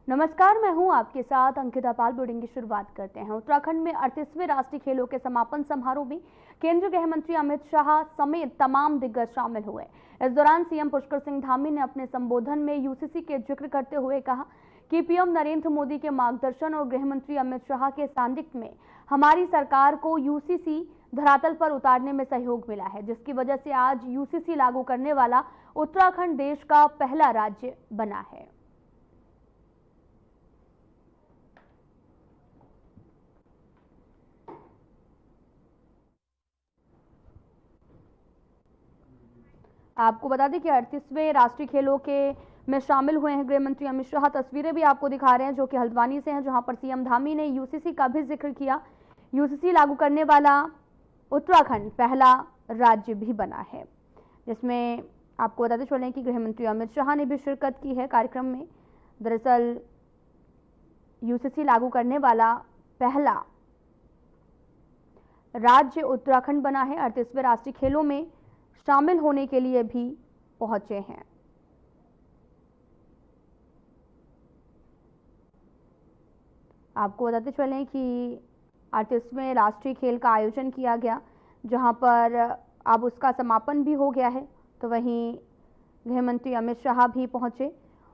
नमस्कार, मैं हूं आपके साथ अंकिता पाल। बुलेटिन की शुरुआत करते हैं। उत्तराखंड में 38वें राष्ट्रीय खेलों के समापन समारोह में केंद्रीय गृह मंत्री अमित शाह समेत तमाम दिग्गज शामिल हुए। इस दौरान सीएम पुष्कर सिंह धामी ने अपने संबोधन में यूसीसी के जिक्र करते हुए कहा कि पीएम नरेंद्र मोदी के मार्गदर्शन और गृह मंत्री अमित शाह के सानिध्य में हमारी सरकार को यूसीसी धरातल पर उतारने में सहयोग मिला है, जिसकी वजह से आज यूसीसी लागू करने वाला उत्तराखंड देश का पहला राज्य बना है। आपको बता दें कि 38वें राष्ट्रीय खेलों के में शामिल हुए हैं गृह मंत्री अमित शाह। तस्वीरें भी आपको दिखा रहे हैं जो कि हल्द्वानी से हैं, जहां पर सीएम धामी ने यूसीसी का भी जिक्र किया। यूसीसी लागू करने वाला उत्तराखंड पहला राज्य भी बना है, जिसमें आपको बताते चलें कि गृह मंत्री अमित शाह ने भी शिरकत की है कार्यक्रम में। दरअसल यूसीसी लागू करने वाला पहला राज्य उत्तराखंड बना है। 38वें राष्ट्रीय खेलों में शामिल होने के लिए भी पहुंचे हैं। आपको बताते चलें कि 38वें राष्ट्रीय खेल का आयोजन किया गया, जहां पर अब उसका समापन भी हो गया है। तो वहीं गृह मंत्री अमित शाह भी पहुंचे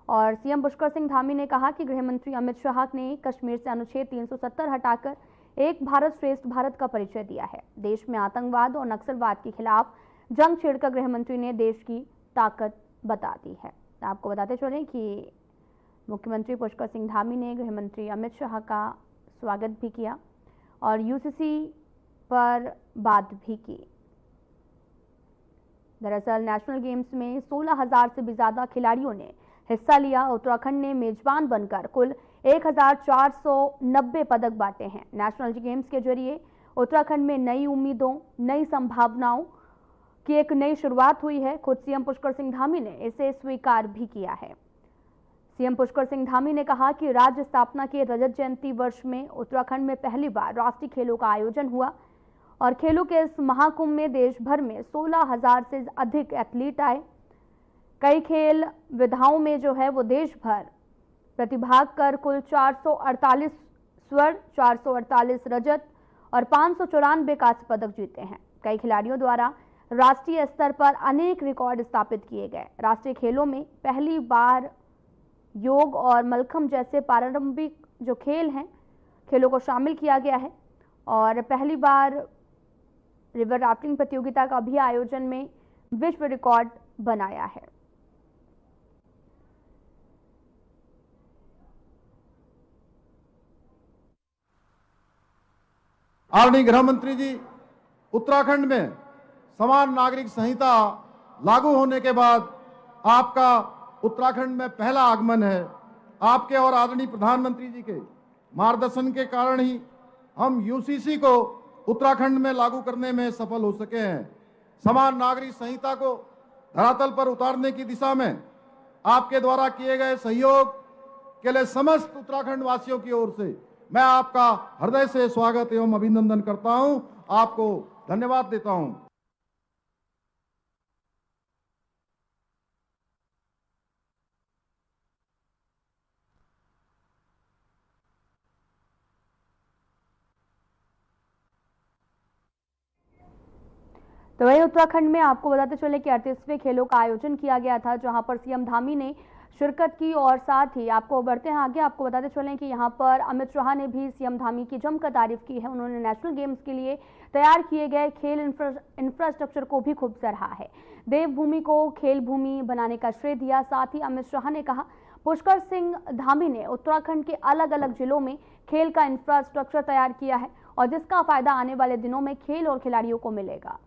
और सीएम पुष्कर सिंह धामी ने कहा कि गृह मंत्री अमित शाह ने कश्मीर से अनुच्छेद 370 हटाकर एक भारत श्रेष्ठ भारत का परिचय दिया है। देश में आतंकवाद और नक्सलवाद के खिलाफ जंग छेड़कर गृह मंत्री ने देश की ताकत बता दी है। आपको बताते चलें कि मुख्यमंत्री पुष्कर सिंह धामी ने गृह मंत्री अमित शाह का स्वागत भी किया और यूसीसी पर बात भी की। दरअसल नेशनल गेम्स में 16,000 से भी ज्यादा खिलाड़ियों ने हिस्सा लिया। उत्तराखंड ने मेजबान बनकर कुल 1,490 पदक बांटे हैं। नेशनल गेम्स के जरिए उत्तराखंड में नई उम्मीदों, नई संभावनाओं की एक नई शुरुआत हुई है। खुद सीएम पुष्कर सिंह धामी ने इसे स्वीकार भी किया है। सीएम पुष्कर सिंह धामी ने कहा कि राज्य स्थापना के रजत जयंती वर्ष में उत्तराखंड में पहली बार राष्ट्रीय खेलों का आयोजन हुआ और खेलों के इस महाकुंभ में देश भर में 16,000 से अधिक एथलीट आए। कई खेल विधाओं में जो है वो देश भर प्रतिभाग कर कुल 448 स्वर्ण, 448 रजत और 594 कांस्य पदक जीते हैं। कई खिलाड़ियों द्वारा राष्ट्रीय स्तर पर अनेक रिकॉर्ड स्थापित किए गए। राष्ट्रीय खेलों में पहली बार योग और मलखम्ब जैसे पारंपरिक जो खेल हैं, खेलों को शामिल किया गया है और पहली बार रिवर राफ्टिंग प्रतियोगिता का भी आयोजन में विश्व रिकॉर्ड बनाया है। आदरणीय गृह मंत्री जी, उत्तराखंड में समान नागरिक संहिता लागू होने के बाद आपका उत्तराखंड में पहला आगमन है। आपके और आदरणीय प्रधानमंत्री जी के मार्गदर्शन के कारण ही हम यूसीसी को उत्तराखंड में लागू करने में सफल हो सके हैं। समान नागरिक संहिता को धरातल पर उतारने की दिशा में आपके द्वारा किए गए सहयोग के लिए समस्त उत्तराखंड वासियों की ओर से मैं आपका हृदय से स्वागत एवं अभिनंदन करता हूं। आपको धन्यवाद देता हूं। तो वहीं उत्तराखंड में आपको बताते चले कि 38वें खेलों का आयोजन किया गया था, जहां पर सीएम धामी ने शिरकत की और साथ ही आपको बढ़ते हैं आगे। आपको बताते चलें कि यहां पर अमित शाह ने भी सीएम धामी की जमकर तारीफ की है। उन्होंने नेशनल गेम्स के लिए तैयार किए गए खेल इंफ्रास्ट्रक्चर को भी खूब सराहा है। देवभूमि को खेल भूमि बनाने का श्रेय दिया। साथ ही अमित शाह ने कहा पुष्कर सिंह धामी ने उत्तराखंड के अलग अलग जिलों में खेल का इंफ्रास्ट्रक्चर तैयार किया है और जिसका फायदा आने वाले दिनों में खेल और खिलाड़ियों को मिलेगा।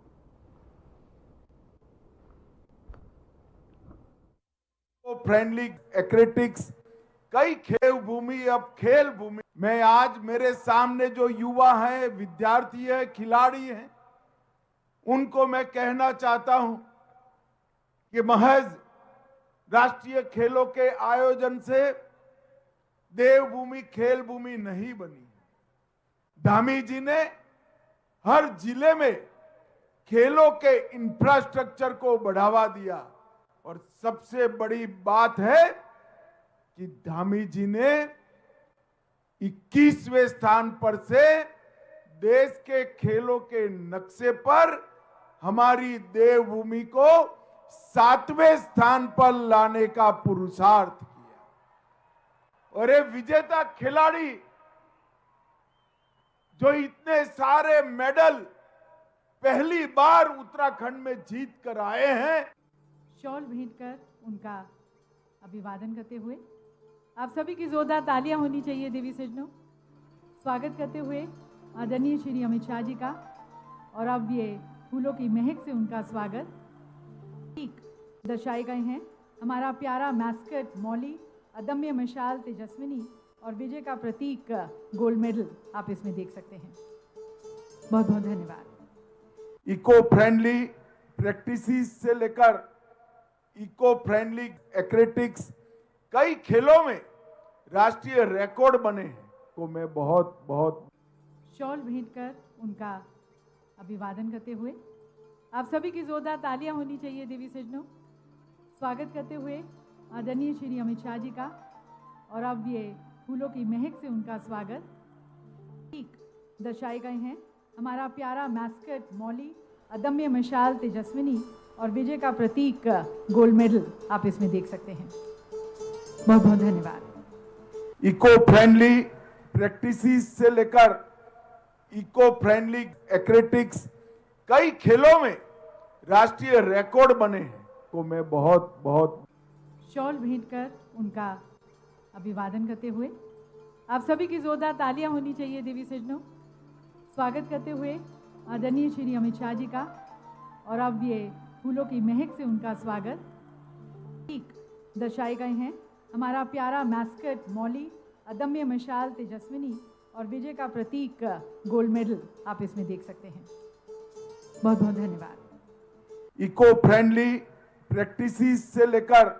फ्रेंडली एक्रेटिक्स कई खेल भूमि, अब खेल भूमि में आज मेरे सामने जो युवा हैं, विद्यार्थी हैं, खिलाड़ी हैं, उनको मैं कहना चाहता हूं कि महज राष्ट्रीय खेलों के आयोजन से देवभूमि खेल भूमि नहीं बनी। धामी जी ने हर जिले में खेलों के इंफ्रास्ट्रक्चर को बढ़ावा दिया और सबसे बड़ी बात है कि धामी जी ने 21वें स्थान पर से देश के खेलों के नक्शे पर हमारी देवभूमि को 7वें स्थान पर लाने का पुरुषार्थ किया। और ये विजेता खिलाड़ी जो इतने सारे मेडल पहली बार उत्तराखंड में जीत कर आए हैं, शॉल भेंट कर उनका अभिवादन करते हुए आप सभी की जोरदार तालियां होनी चाहिए देवी सज्जनों। स्वागत करते हुए आदरणीय श्री अमित शाह जी का, और अब ये फूलों की महक से उनका स्वागत ठीक दर्शाए गए हैं। हमारा प्यारा मैस्कट मौली, अदम्य मशाल तेजस्विनी और विजय का प्रतीक गोल्ड मेडल आप इसमें देख सकते हैं। बहुत बहुत धन्यवाद। इको फ्रेंडली प्रैक्टिसेस से लेकर इको फ्रेंडली एक्रेटिक्स कई खेलों में राष्ट्रीय रिकॉर्ड बने हैं को मैं बहुत बहुत शॉल भेंट कर उनका अभिवादन करते हुए आप सभी की जोरदार तालियां होनी चाहिए देवी सज्जनों। स्वागत करते हुए आदरणीय श्री अमित शाह जी का, और अब ये फूलों की महक से उनका स्वागत ठीक दर्शाए गए हैं। हमारा प्यारा मैस्कट मौली, अदम्य मशाल तेजस्विनी और विजय का प्रतीक गोल्ड मेडल आप इसमें देख सकते हैं। बहुत बहुत धन्यवाद। इको फ्रेंडली प्रैक्टिसेस से लेकर इको फ्रेंडली एक्रेटिक्स कई खेलों में राष्ट्रीय रिकॉर्ड बने हैं को मैं बहुत बहुत शॉल भेंट कर उनका अभिवादन करते हुए आप सभी की जोरदार तालियां होनी चाहिए देवी सज्जनों। स्वागत करते हुए आदरणीय श्री अमित शाह जी का, और अब ये फूलों की महक से उनका स्वागत ठीक दर्शाए गए हैं। हमारा प्यारा मैस्कट मौली, अदम्य मशाल तेजस्विनी और विजय का प्रतीक गोल्ड मेडल आप इसमें देख सकते हैं। बहुत बहुत धन्यवाद। इको फ्रेंडली प्रैक्टिसेस से लेकर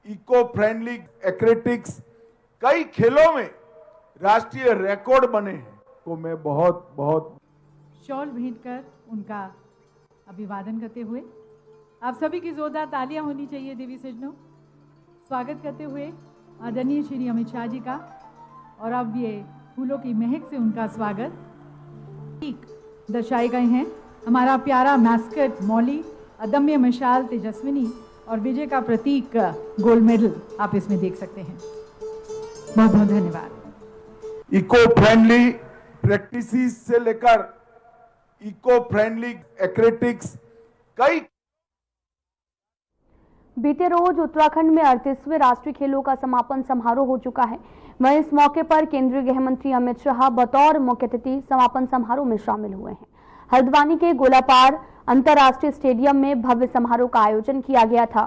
इको फ्रेंडली एक्रेटिक्स कई खेलों में राष्ट्रीय रिकॉर्ड बने हैं को मैं बहुत बहुत शॉल भेंट कर उनका अभिवादन करते हुए आप सभी की जोरदार तालियां होनी चाहिए देवी सज्जनों। स्वागत करते हुए आदरणीय श्री अमित शाह जी का, और अब ये फूलों की महक से उनका स्वागत ठीक दर्शाए गए हैं। हमारा प्यारा मैस्कट मौली, अदम्य मशाल तेजस्विनी और विजय का प्रतीक गोल्ड मेडल आप इसमें देख सकते हैं। बहुत बहुत धन्यवाद। इको फ्रेंडली प्रैक्टिसेस से लेकर इको फ्रेंडली एक्रेटिक्स कई बीते रोज उत्तराखंड में 38वें राष्ट्रीय खेलों का समापन समारोह हो चुका है। वहीं इस मौके पर केंद्रीय गृह मंत्री अमित शाह बतौर मुख्य अतिथि समापन समारोह में शामिल हुए हैं। हल्द्वानी के गोलापार अंतर्राष्ट्रीय स्टेडियम में भव्य समारोह का आयोजन किया गया था।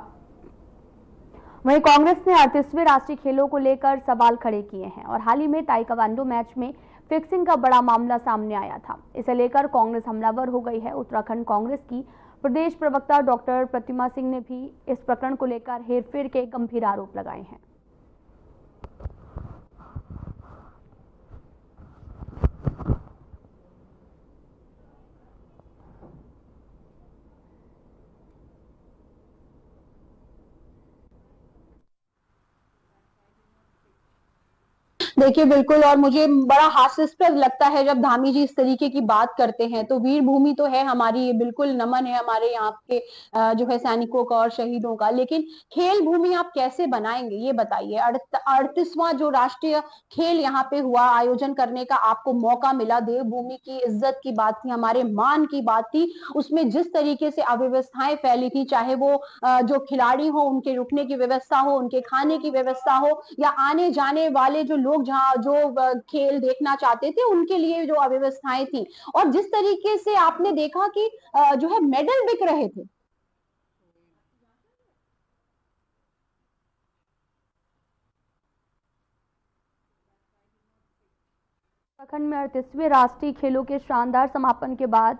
वहीं कांग्रेस ने 38वें राष्ट्रीय खेलों को लेकर सवाल खड़े किए हैं और हाल ही में ताइक्वांडो मैच में फिक्सिंग का बड़ा मामला सामने आया था। इसे लेकर कांग्रेस हमलावर हो गई है। उत्तराखंड कांग्रेस की प्रदेश प्रवक्ता डॉक्टर प्रतिमा सिंह ने भी इस प्रकरण को लेकर हेरफेर के गंभीर आरोप लगाए हैं। देखिए बिल्कुल, और मुझे बड़ा हास्यास्पद लगता है जब धामी जी इस तरीके की बात करते हैं। तो वीर भूमि तो है हमारी, ये बिल्कुल नमन है हमारे यहाँ के जो है सैनिकों का और शहीदों का, लेकिन खेल भूमि आप कैसे बनाएंगे ये बताइए। 38वां जो राष्ट्रीय खेल यहाँ पे हुआ, आयोजन करने का आपको मौका मिला, देवभूमि की इज्जत की बात थी, हमारे मान की बात थी, उसमें जिस तरीके से अव्यवस्थाएं फैली थी, चाहे वो जो खिलाड़ी हो उनके रुकने की व्यवस्था हो, उनके खाने की व्यवस्था हो, या आने जाने वाले जो लोग जहां जो खेल देखना चाहते थे उनके लिए जो अव्यवस्थाएं थी, और जिस तरीके से आपने देखा कि जो है मेडल बिक रहे थे। उत्तराखंड में 38वें राष्ट्रीय खेलों के शानदार समापन के बाद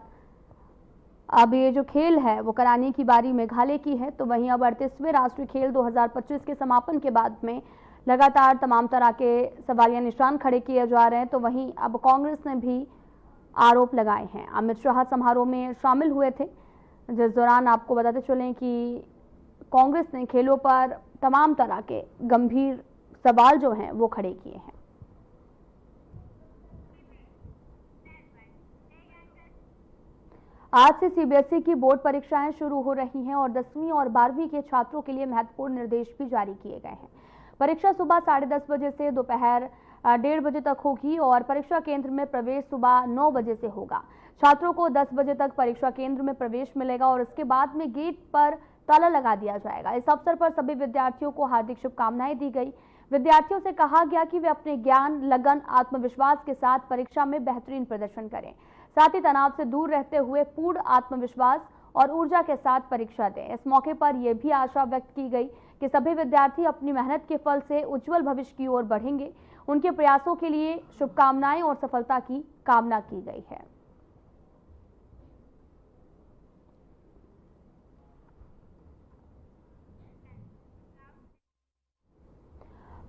अब ये जो खेल है वो कराने की बारी मेघालय की है। तो वहीं अब 38वें राष्ट्रीय खेल 2025 के समापन के बाद में लगातार तमाम तरह के सवालिया निशान खड़े किए जा रहे हैं। तो वहीं अब कांग्रेस ने भी आरोप लगाए हैं। अमित शाह समारोह में शामिल हुए थे, जिस दौरान आपको बताते चलें कि कांग्रेस ने खेलों पर तमाम तरह के गंभीर सवाल जो हैं वो खड़े किए हैं। आज से सीबीएसई की बोर्ड परीक्षाएं शुरू हो रही हैं और 10वीं और 12वीं के छात्रों के लिए महत्वपूर्ण निर्देश भी जारी किए गए हैं। परीक्षा सुबह 10:30 बजे से दोपहर 1:30 बजे तक होगी और परीक्षा केंद्र में प्रवेश सुबह 9 बजे से होगा। छात्रों को 10 बजे तक परीक्षा केंद्र में प्रवेश मिलेगा और इसके बाद में गेट पर ताला लगा दिया जाएगा। इस अवसर पर सभी विद्यार्थियों को हार्दिक शुभकामनाएं दी गई। विद्यार्थियों से कहा गया कि वे अपने ज्ञान, लगन, आत्मविश्वास के साथ परीक्षा में बेहतरीन प्रदर्शन करें। साथ ही तनाव से दूर रहते हुए पूर्ण आत्मविश्वास और ऊर्जा के साथ परीक्षा दें। इस मौके पर यह भी आशा व्यक्त की गई कि सभी विद्यार्थी अपनी मेहनत के फल से उज्जवल भविष्य की ओर बढ़ेंगे। उनके प्रयासों के लिए शुभकामनाएं और सफलता की कामना की गई है।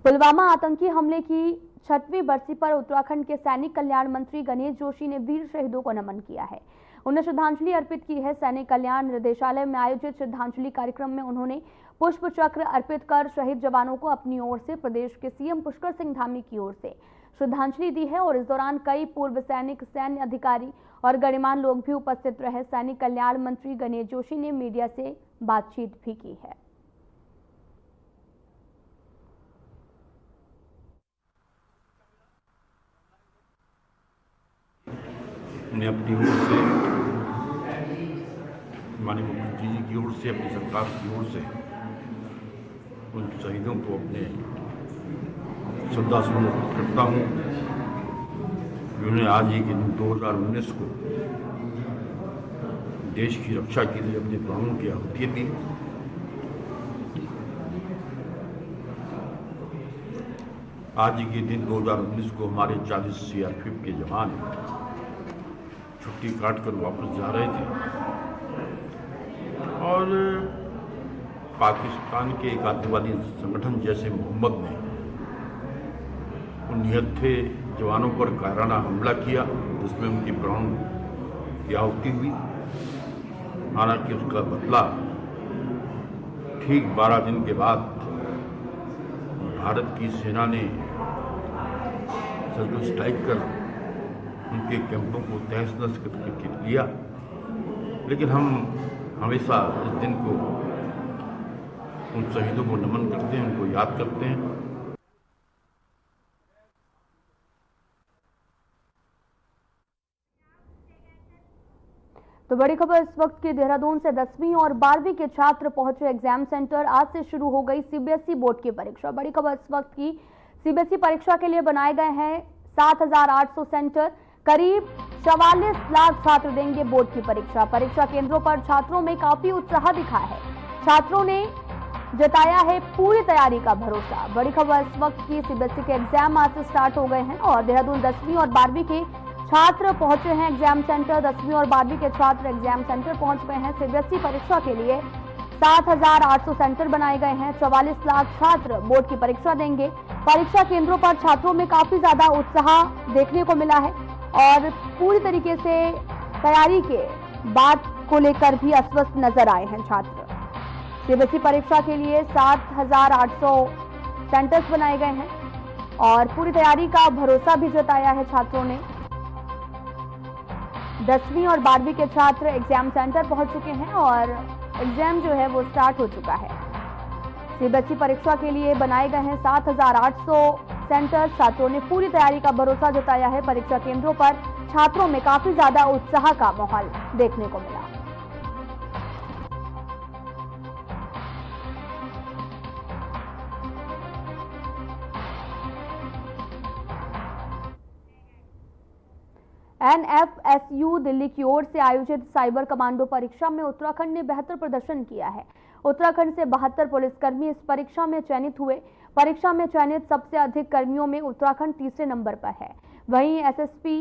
पुलवामा आतंकी हमले की 6वीं बरसी पर उत्तराखंड के सैनिक कल्याण मंत्री गणेश जोशी ने वीर शहीदों को नमन किया है। उन्हें श्रद्धांजलि अर्पित की है। सैनिक कल्याण निर्देशालय में आयोजित श्रद्धांजलि कार्यक्रम में उन्होंने पुष्प चक्र अर्पित कर शहीद जवानों को अपनी ओर से, प्रदेश के सीएम पुष्कर सिंह धामी की ओर से श्रद्धांजलि दी है और इस दौरान कई पूर्व सैनिक, सैन्य अधिकारी और गणमान्य लोग भी उपस्थित रहे। सैनिक कल्याण मंत्री गणेश जोशी ने मीडिया से बातचीत भी की है। ने अपनी ओर से, माननीय मुख्यमंत्री जी की ओर से, अपनी सरकार की ओर से उन शहीदों को अपने श्रद्धासुमन अर्पित करता हूँ। जिन्होंने आज ही के दिन 2019 को देश की रक्षा के लिए अपने प्राणों की आहुति दी। आज ही के दिन 2019 को हमारे 40 सीआरपीएफ के जवान छुट्टी काट कर वापस जा रहे थे और पाकिस्तान के एक आतंकवादी संगठन जैसे मोहम्मद ने उन निहत्थे जवानों पर कायराना हमला किया, जिसमें उनकी प्राण की आहुति हुई। हालांकि उसका बदला ठीक 12 दिन के बाद भारत की सेना ने सर्जिकल स्ट्राइक कर उनके कैंपों को तहस-नहस करके लिया। लेकिन हम हमेशा इस दिन को उन शहीदों को नमन करते हैं, उनको याद करते हैं। तो बड़ी खबर इस वक्त की देहरादून से 10वीं और 12वीं के छात्र पहुंचे एग्जाम सेंटर। आज से शुरू हो गई सीबीएसई बोर्ड की परीक्षा। बड़ी खबर इस वक्त की, सीबीएसई परीक्षा के लिए बनाए गए हैं 7,800 सेंटर। करीब 44 लाख छात्र देंगे बोर्ड की परीक्षा। परीक्षा केंद्रों पर छात्रों में काफी उत्साह दिखा है। छात्रों ने जताया है पूरी तैयारी का भरोसा। बड़ी खबर इस वक्त की, सीबीएसई के एग्जाम आज से स्टार्ट हो गए हैं और देहरादून 10वीं और 12वीं के छात्र पहुंचे हैं एग्जाम सेंटर। 10वीं और 12वीं के छात्र एग्जाम सेंटर पहुंच गए हैं। सीबीएसई परीक्षा के लिए 7,800 सेंटर बनाए गए हैं। 44 लाख छात्र बोर्ड की परीक्षा देंगे। परीक्षा केंद्रों पर छात्रों में काफी ज्यादा उत्साह देखने को मिला है और पूरी तरीके से तैयारी के बात को लेकर भी अस्वस्थ नजर आए हैं छात्र। सीबीएसई परीक्षा के लिए 7,800 सेंटर्स बनाए गए हैं और पूरी तैयारी का भरोसा भी जताया है छात्रों ने। 10वीं और 12वीं के छात्र एग्जाम सेंटर पहुंच चुके हैं और एग्जाम जो है वो स्टार्ट हो चुका है। सीबीएसई परीक्षा के लिए बनाए गए हैं 7,800 सेंटर। छात्रों ने पूरी तैयारी का भरोसा जताया है। परीक्षा केंद्रों पर छात्रों में काफी ज्यादा उत्साह का माहौल देखने को मिला। एनएफएसयू दिल्ली की ओर से आयोजित साइबर कमांडो परीक्षा में उत्तराखंड ने बेहतर प्रदर्शन किया है। उत्तराखंड से 72 पुलिसकर्मी इस परीक्षा में चयनित हुए। परीक्षा में चयनित सबसे अधिक कर्मियों में उत्तराखंड तीसरे नंबर पर है। वहीं एसएसपी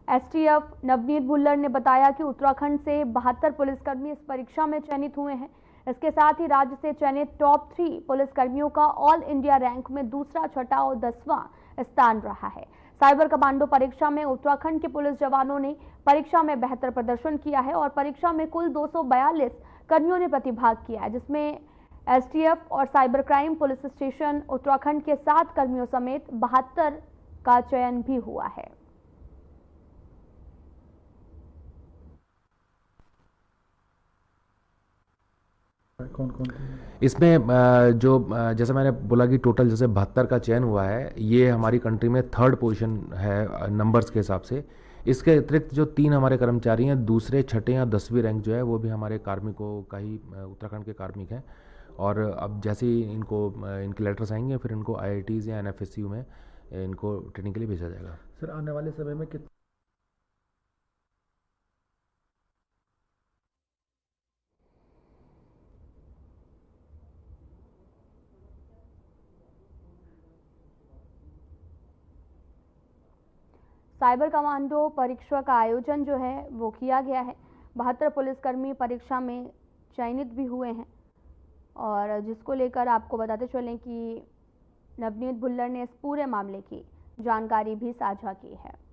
एसटीएफ नवनीत भुल्लर ने बताया कि उत्तराखंड से 72 पुलिसकर्मी इस परीक्षा में चयनित हुए हैं। इसके साथ ही राज्य से चयनित टॉप 3 पुलिसकर्मियों का ऑल इंडिया रैंक में दूसरा, छठा और 10वां स्थान रहा है। साइबर कमांडो परीक्षा में उत्तराखंड के पुलिस जवानों ने परीक्षा में बेहतर प्रदर्शन किया है और परीक्षा में कुल 242 कर्मियों ने प्रतिभाग किया है, जिसमें एसटीएफ और cyber crime police station Uttarakhand के 7 कर्मियों समेत 72 का चयन भी हुआ है। कौन कौन इसमें जो जैसे मैंने बोला कि टोटल जैसे 72 का चयन हुआ है, ये हमारी कंट्री में 3rd पोजीशन है नंबर्स के हिसाब से। इसके अतिरिक्त जो 3 हमारे कर्मचारी हैं, दूसरे, छठे या 10वीं रैंक जो है वो भी हमारे कार्मिकों का ही उत्तराखंड के कार्मिक हैं। और अब जैसे ही इनको इनके लेटर्स आएंगे फिर इनको IITs या NFSU में इनको ट्रेनिंग के लिए भेजा जाएगा। सर आने वाले समय में साइबर कमांडो परीक्षा का आयोजन जो है वो किया गया है। 72 पुलिसकर्मी परीक्षा में चयनित भी हुए हैं और जिसको लेकर आपको बताते चलें कि नवनीत भुल्लर ने इस पूरे मामले की जानकारी भी साझा की है।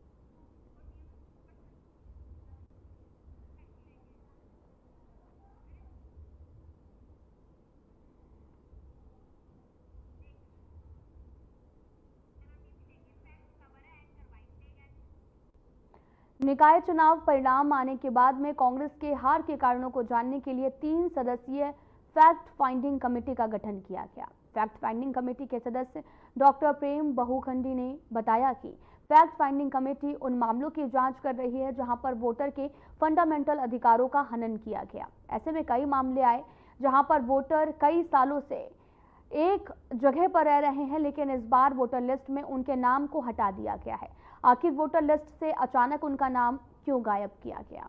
निकाय चुनाव परिणाम आने के बाद में कांग्रेस के हार के कारणों को जानने के लिए 3 सदस्यीय फैक्ट फाइंडिंग कमेटी का गठन किया गया। फैक्ट फाइंडिंग कमेटी के सदस्य डॉक्टर प्रेम बहुखंडी ने बताया कि फैक्ट फाइंडिंग कमेटी उन मामलों की जांच कर रही है जहां पर वोटर के फंडामेंटल अधिकारों का हनन किया गया। ऐसे में कई मामले आए जहां पर वोटर कई सालों से एक जगह पर रह रहे हैं, लेकिन इस बार वोटर लिस्ट में उनके नाम को हटा दिया गया है। आखिर वोटर लिस्ट से अचानक उनका नाम क्यों गायब किया गया?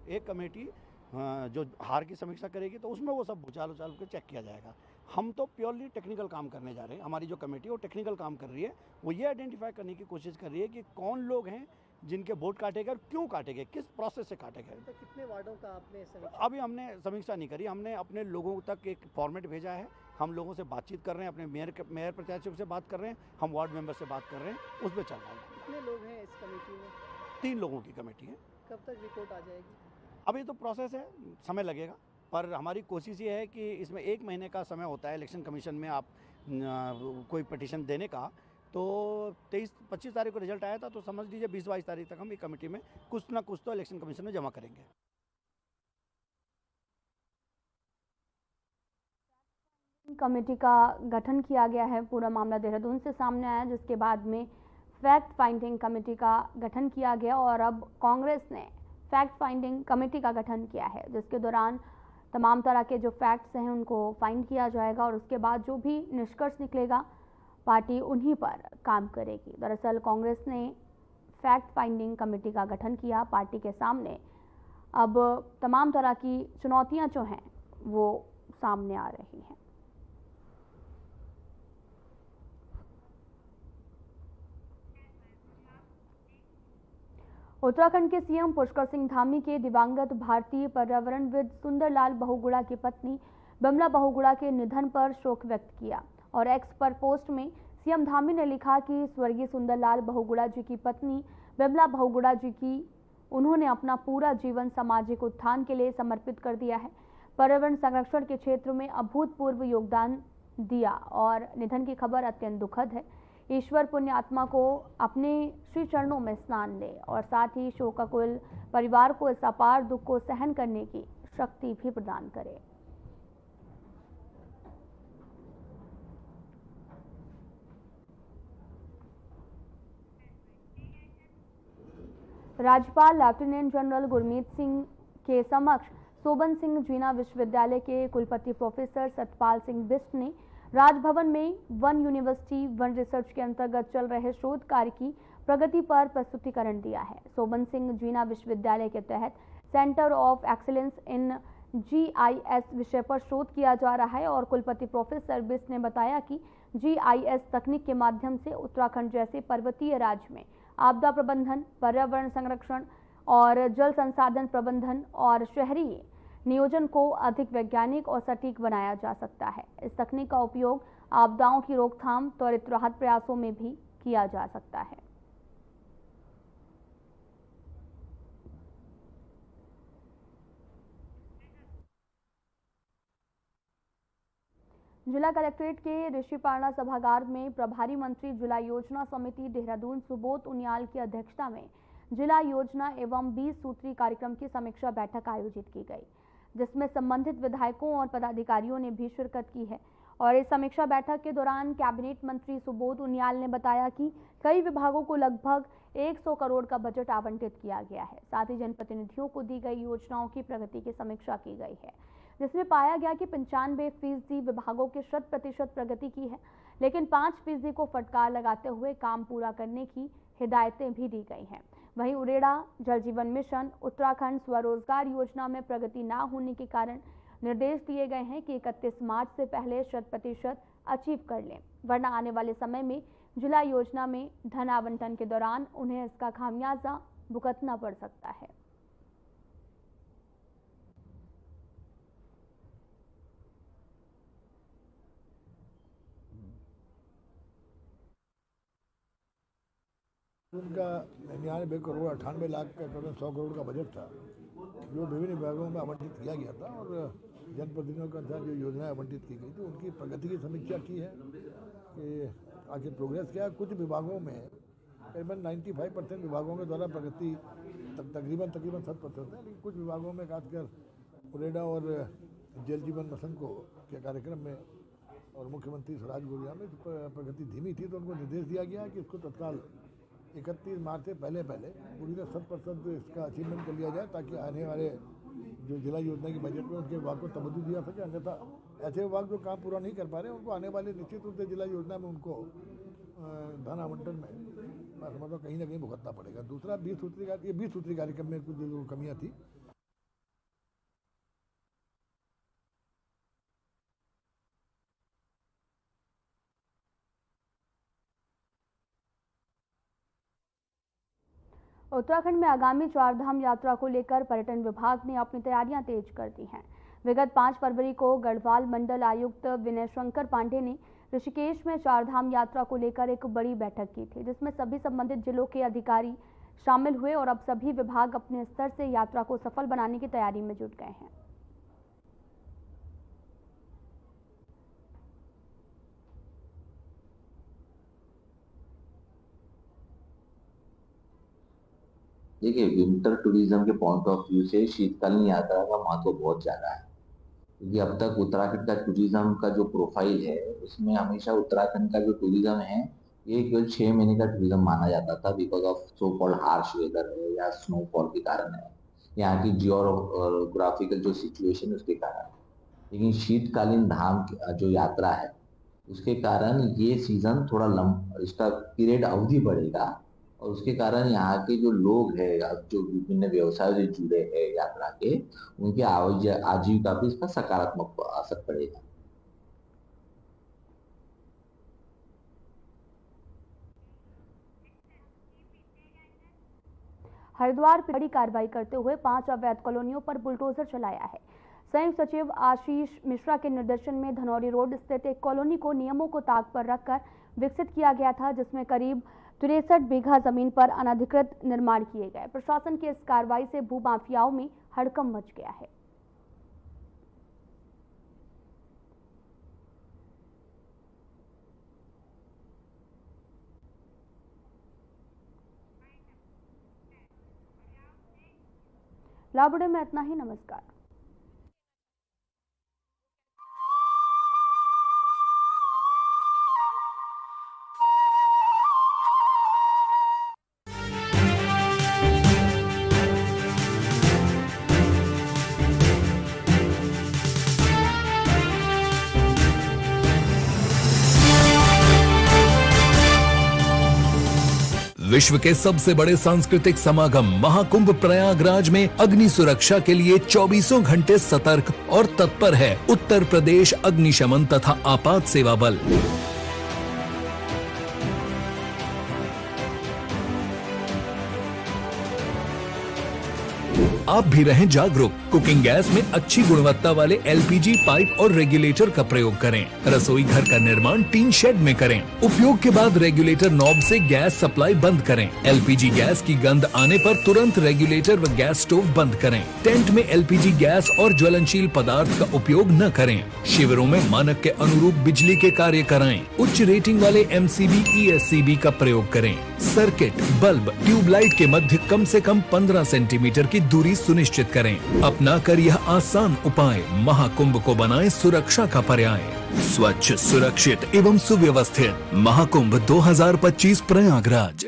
एक कमेटी जो हार की समीक्षा करेगी तो उसमें वो सब भूचाल उचाल के चेक किया जाएगा। हम तो प्योरली टेक्निकल काम करने जा रहे हैं। हमारी जो कमेटी है वो टेक्निकल काम कर रही है। वो ये आइडेंटिफाई करने की कोशिश कर रही है कि कौन लोग हैं जिनके वोट काटे गए और क्यों काटे गए, किस प्रोसेस से काटे गए। तो कितने वार्डों का आपने समीक्षा? अभी हमने समीक्षा नहीं करी। हमने अपने लोगों तक एक फॉर्मेट भेजा है। हम लोगों से बातचीत कर रहे हैं, अपने मेयर प्रत्याशियों से बात कर रहे हैं, हम वार्ड मेंबर से बात कर रहे हैं, उसमें चल रहा है। कितने लोग हैं इस कमेटी में? 3 लोगों की कमेटी है। कब तक रिपोर्ट आ जाएगी? अभी तो प्रोसेस है, समय लगेगा, पर हमारी कोशिश ये है कि इसमें 1 महीने का समय होता है इलेक्शन कमीशन में आप कोई पिटीशन देने का। तो 23-25 तारीख को रिजल्ट आया था, तो समझ लीजिए 20-22 तारीख तक हम एक कमेटी में कुछ ना कुछ तो इलेक्शन कमीशन में जमा करेंगे। कमेटी का गठन किया गया है। पूरा मामला देहरादून से सामने आया, जिसके बाद में फैक्ट फाइंडिंग कमेटी का गठन किया गया और अब कांग्रेस ने फैक्ट फाइंडिंग कमेटी का गठन किया है, जिसके दौरान तमाम तरह के जो फैक्ट्स हैं उनको फाइंड किया जाएगा और उसके बाद जो भी निष्कर्ष निकलेगा पार्टी उन्हीं पर काम करेगी। दरअसल कांग्रेस ने फैक्ट फाइंडिंग कमेटी का गठन किया। पार्टी के सामने अब तमाम तरह की चुनौतियां जो हैं वो सामने आ रही हैं। उत्तराखंड के सीएम पुष्कर सिंह धामी के दिवंगत भारतीय पर्यावरणविद सुंदरलाल बहुगुणा की पत्नी बिमला बहुगुणा के निधन पर शोक व्यक्त किया और एक्स पर पोस्ट में सीएम धामी ने लिखा कि स्वर्गीय सुंदरलाल बहुगुणा जी की पत्नी बिमला बहुगुणा जी की उन्होंने अपना पूरा जीवन सामाजिक उत्थान के लिए समर्पित कर दिया है। पर्यावरण संरक्षण के क्षेत्र में अभूतपूर्व योगदान दिया और निधन की खबर अत्यंत दुखद है। ईश्वर पुण्य आत्मा को अपने श्री चरणों में स्नान ले और साथ ही शोकाकुल परिवार को इस अपार दुख को सहन करने की शक्ति भी प्रदान करे। राज्यपाल लेफ्टिनेंट जनरल गुरमीत सिंह के समक्ष सोबन सिंह जीना विश्वविद्यालय के कुलपति प्रोफेसर सतपाल सिंह बिष्ट ने राजभवन में वन यूनिवर्सिटी वन रिसर्च के अंतर्गत चल रहे शोध कार्य की प्रगति पर प्रस्तुतिकरण दिया है। सोबन सिंह जीना विश्वविद्यालय के तहत centre of excellence in GIS विषय पर शोध किया जा रहा है और कुलपति प्रोफेसर बिष्ट ने बताया कि GIS तकनीक के माध्यम से उत्तराखंड जैसे पर्वतीय राज्य में आपदा प्रबंधन, पर्यावरण संरक्षण और जल संसाधन प्रबंधन और शहरी नियोजन को अधिक वैज्ञानिक और सटीक बनाया जा सकता है। इस तकनीक का उपयोग आपदाओं की रोकथाम, त्वरित राहत प्रयासों में भी किया जा सकता है। जिला कलेक्ट्रेट के ऋषिपाड़ा सभागार में प्रभारी मंत्री जिला योजना समिति देहरादून सुबोध उनियाल की अध्यक्षता में जिला योजना एवं 20 सूत्री कार्यक्रम की समीक्षा बैठक आयोजित की गई, जिसमें संबंधित विधायकों और पदाधिकारियों ने भी शिरकत की है। और इस समीक्षा बैठक के दौरान कैबिनेट मंत्री सुबोध उनियाल ने बताया कि कई विभागों को लगभग 100 करोड़ का बजट आवंटित किया गया है। साथ ही जनप्रतिनिधियों को दी गई योजनाओं की प्रगति की समीक्षा की गई है, जिसमें पाया गया कि 95% विभागों की 100% प्रगति की है, लेकिन 5% को फटकार लगाते हुए काम पूरा करने की हिदायतें भी दी गई हैं। वहीं उरेडा जल जीवन मिशन उत्तराखंड स्वरोजगार योजना में प्रगति न होने के कारण निर्देश दिए गए हैं कि 31 मार्च से पहले 100% अचीव कर लें, वरना आने वाले समय में जिला योजना में धन आवंटन के दौरान उन्हें इसका खामियाजा भुगतना पड़ सकता है। उनका 99 करोड़ 98 लाख का करीब 100 करोड़ का बजट था, जो विभिन्न विभागों में आवंटित किया गया था और जनप्रतिनिधियों का था जो योजनाएं आवंटित की गई थी उनकी प्रगति की समीक्षा की है कि आखिर प्रोग्रेस क्या है। कुछ विभागों में करीबन 95% विभागों के द्वारा प्रगति तकरीबन 100% है, लेकिन कुछ विभागों में खासकर उरेडा और जल जीवन मिशन को के कार्यक्रम में और मुख्यमंत्री स्वराज गोरिया में प्रगति धीमी थी, तो उनको निर्देश दिया गया कि इसको तत्काल 31 मार्च से पहले पूरी तरह 100% इसका अचीवमेंट कर लिया जाए, ताकि आने वाले जो जिला योजना की बजट में उनके विभाग को तवज्जो दिया सके। अन्यथा ऐसे विभाग जो काम पूरा नहीं कर पा रहे उनको आने वाले निश्चित रूप से जिला योजना में उनको धन आवंटन में मैं समझता हूँ कहीं ना कहीं भुगतना पड़ेगा। दूसरा 20 सूत्री कार्यक्रम में कुछ जो कमियाँ थी, उत्तराखंड में आगामी चारधाम यात्रा को लेकर पर्यटन विभाग ने अपनी तैयारियां तेज कर दी हैं। विगत 5 फरवरी को गढ़वाल मंडल आयुक्त विनय शंकर पांडे ने ऋषिकेश में चारधाम यात्रा को लेकर एक बड़ी बैठक की थी, जिसमें सभी संबंधित जिलों के अधिकारी शामिल हुए और अब सभी विभाग अपने स्तर से यात्रा को सफल बनाने की तैयारी में जुट गए हैं। देखिए, विंटर टूरिज्म के पॉइंट ऑफ व्यू से शीतकालीन यात्रा का महत्व बहुत ज़्यादा है, क्योंकि अब तक उत्तराखंड का टूरिज्म का जो प्रोफाइल है उसमें हमेशा उत्तराखंड का जो टूरिज्म है ये केवल 6 महीने का टूरिज्म माना जाता था, because of so called harsh weather है या स्नोफॉल के कारण है, यहाँ की जियोग्राफिकल जो सिचुएशन है उसके कारण। लेकिन शीतकालीन धाम जो यात्रा है उसके कारण ये सीजन थोड़ा इसका पीरियड अवधि बढ़ेगा और उसके कारण यहाँ के जो लोग हैं जो विभिन्न व्यवसायों से जुड़े हैं यात्रा के, उनके आजीविका पर इसका सकारात्मक असर पड़ेगा। हरिद्वार पर बड़ी कार्रवाई करते हुए 5 अवैध कॉलोनियों पर बुलडोजर चलाया है। संयुक्त सचिव आशीष मिश्रा के निर्देशन में धनौरी रोड स्थित एक कॉलोनी को नियमों को ताक पर रखकर विकसित किया गया था, जिसमें करीब 63 बीघा जमीन पर अनधिकृत निर्माण किए गए। प्रशासन की इस कार्रवाई से भूमाफियाओं में हड़कंप मच गया है। लाबुड़े में इतना ही। नमस्कार। विश्व के सबसे बड़े सांस्कृतिक समागम महाकुंभ प्रयागराज में अग्नि सुरक्षा के लिए 24 घंटे सतर्क और तत्पर है उत्तर प्रदेश अग्निशमन तथा आपात सेवा बल। आप भी रहें जागरूक। कुकिंग गैस में अच्छी गुणवत्ता वाले LPG पाइप और रेगुलेटर का प्रयोग करें। रसोई घर का निर्माण टीन शेड में करें। उपयोग के बाद रेगुलेटर नॉब से गैस सप्लाई बंद करें। LPG गैस की गंध आने पर तुरंत रेगुलेटर व गैस स्टोव बंद करें। टेंट में LPG गैस और ज्वलनशील पदार्थ का उपयोग न करें। शिविरों में मानक के अनुरूप बिजली के कार्य कराएं। उच्च रेटिंग वाले MCB ESCB का प्रयोग करें। सर्किट, बल्ब, ट्यूबलाइट के मध्य कम से कम 15 सेंटीमीटर की दूरी सुनिश्चित करें। अपना कर यह आसान उपाय महाकुंभ को बनाए सुरक्षा का पर्याय। स्वच्छ, सुरक्षित एवं सुव्यवस्थित महाकुंभ 2025 प्रयागराज।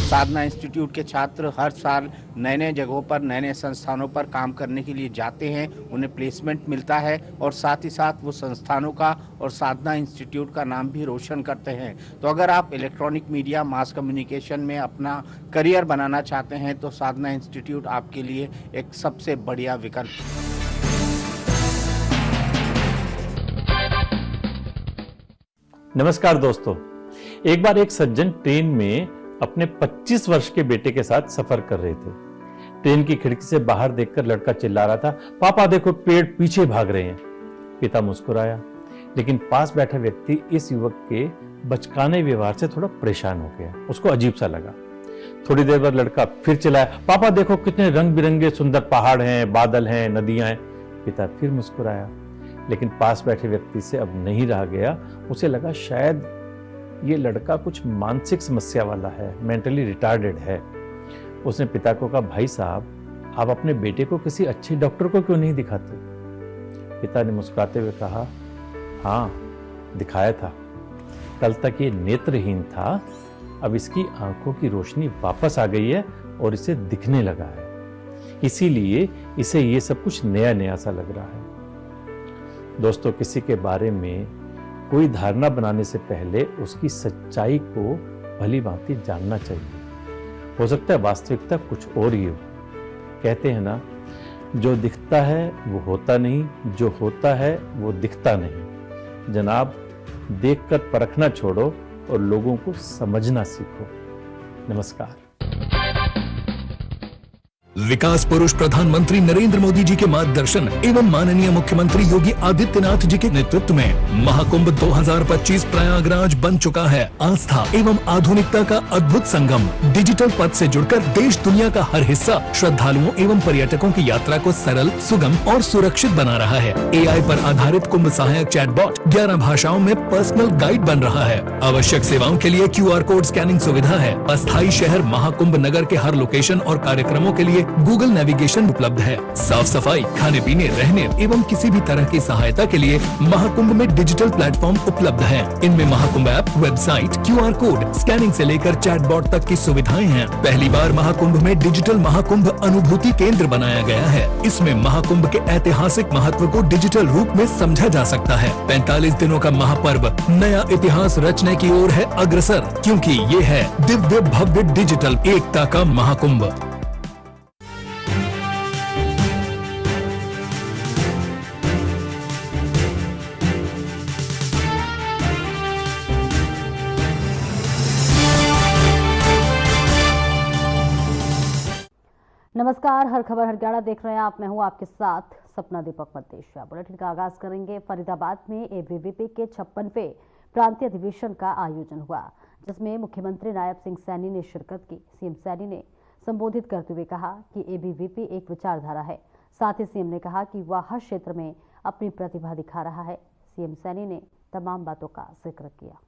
साधना इंस्टीट्यूट के छात्र हर साल नए नए जगहों पर, नए नए संस्थानों पर काम करने के लिए जाते हैं। उन्हें प्लेसमेंट मिलता है और साथ ही साथ वो संस्थानों का और साधना इंस्टीट्यूट का नाम भी रोशन करते हैं। तो अगर आप इलेक्ट्रॉनिक मीडिया, मास कम्युनिकेशन में अपना करियर बनाना चाहते हैं तो साधना इंस्टीट्यूट आपके लिए एक सबसे बढ़िया विकल्प है। नमस्कार दोस्तों, एक बार एक सज्जन ट्रेन में अपने 25 वर्ष के बेटे के साथ सफर कर रहे थे। ट्रेन की खिड़की से बाहर देखकर लड़का चिल्ला रहा था, पापा देखो पेड़ पीछे भाग रहे हैं। पिता मुस्कुराया, लेकिन पास बैठा व्यक्ति इस युवक के बचकाने व्यवहार से थोड़ा परेशान हो गया। उसको अजीब सा लगा। थोड़ी देर बाद लड़का फिर चिल्लाया, पापा देखो कितने रंग बिरंगे सुंदर पहाड़ हैं, बादल हैं, नदियां हैं। पिता फिर मुस्कुराया, लेकिन पास बैठे व्यक्ति से अब नहीं रहा गया। उसे लगा शायद ये लड़का कुछ मानसिक समस्या वाला है, मेंटली रिटार्डेड है। उसने पिता को कहा, भाई साहब आप अपने बेटे को किसी अच्छे डॉक्टर को क्यों नहीं दिखाते? पिता ने मुस्कुराते हुए कहा, हाँ दिखाया था। कल तक ये नेत्रहीन था, अब इसकी आंखों की रोशनी वापस आ गई है और इसे दिखने लगा है। इसीलिए इसे ये सब कुछ नया नया सा लग रहा है। दोस्तों, किसी के बारे में कोई धारणा बनाने से पहले उसकी सच्चाई को भली भांति जानना चाहिए। हो सकता है वास्तविकता कुछ और ही हो। कहते हैं ना, जो दिखता है वो होता नहीं, जो होता है वो दिखता नहीं। जनाब, देखकर परखना छोड़ो और लोगों को समझना सीखो। नमस्कार। विकास पुरुष प्रधानमंत्री नरेंद्र मोदी जी के मार्गदर्शन एवं माननीय मुख्यमंत्री योगी आदित्यनाथ जी के नेतृत्व में महाकुंभ 2025 प्रयागराज बन चुका है आस्था एवं आधुनिकता का अद्भुत संगम। डिजिटल पथ से जुड़कर देश दुनिया का हर हिस्सा श्रद्धालुओं एवं पर्यटकों की यात्रा को सरल, सुगम और सुरक्षित बना रहा है। AI पर आधारित कुंभ सहायक चैटबॉट 11 भाषाओं में पर्सनल गाइड बन रहा है। आवश्यक सेवाओं के लिए QR कोड स्कैनिंग सुविधा है। अस्थायी शहर महाकुंभ नगर के हर लोकेशन और कार्यक्रमों के लिए गूगल नेविगेशन उपलब्ध है। साफ सफाई, खाने पीने, रहने एवं किसी भी तरह की सहायता के लिए महाकुंभ में डिजिटल प्लेटफॉर्म उपलब्ध है। इनमें Mahakumbh app, website, QR code, scanning से लेकर चैटबॉट तक की सुविधाएं हैं। पहली बार महाकुंभ में डिजिटल महाकुंभ अनुभूति केंद्र बनाया गया है। इसमें महाकुंभ के ऐतिहासिक महत्व को डिजिटल रूप में समझा जा सकता है। 45 दिनों का महापर्व नया इतिहास रचने की ओर है अग्रसर, क्योंकि ये है दिव्य भव्य डिजिटल एकता का महाकुंभ। नमस्कार, हर खबर हरियाणा देख रहे हैं आप। मैं हूं आपके साथ सपना दीपक मद्देशिया। बुलेटिन का आगाज करेंगे। फरीदाबाद में ABVP के 56वें प्रांतीय अधिवेशन का आयोजन हुआ, जिसमें मुख्यमंत्री नायब सिंह सैनी ने शिरकत की। सीएम सैनी ने संबोधित करते हुए कहा कि ABVP एक विचारधारा है। साथ ही सीएम ने कहा कि वह हर क्षेत्र में अपनी प्रतिभा दिखा रहा है। सीएम सैनी ने तमाम बातों का जिक्र किया।